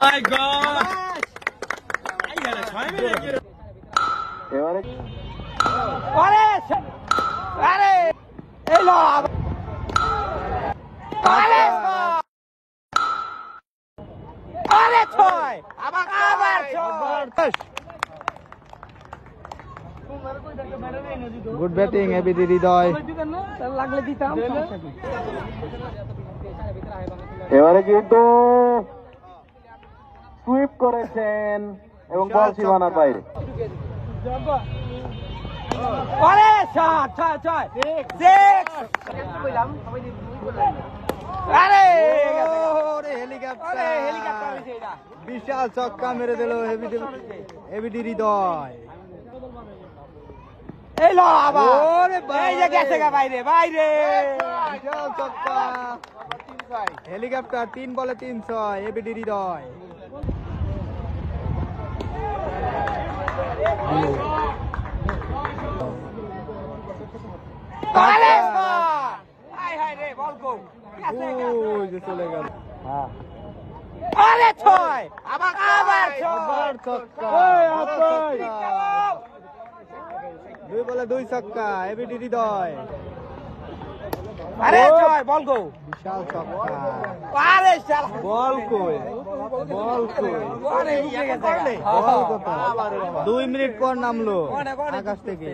My God! এবারে আরে এই লো আরে আরে ছয় আবার ছয় গুড ব্যাটিং এবিডি হৃদয়। লাগলে দিতাম এবারে কিন্তু সুইপ করেছেন এবং বল সীমানার বাইরে। আরে ছয় ছয় ছয় সিক্স আরে হেলিকপ্টার হেলিকপ্টার বিশাল ছক্কা মেরে দিল এবিডি হৃদয়। এই লো আবার এই যে গেছে গা বাইরে বাইরে বিশাল ছক্কা হেলিকপ্টার 3 বলে 3-6 এবিডি হৃদয়। আরে হাই হাই রে বল গো ওই যে চলে গেল। আরে ছয় আবার ছয় ছক্কা 2 বলে 2 ছক্কা এবিডি হৃদয়। আরে ছয় বল গো বিশাল ছক্কা আরে শালা বল কই আরে উঠে গেছে বল কোথায় 2 মিনিট পর নামলো আকাশ থেকে।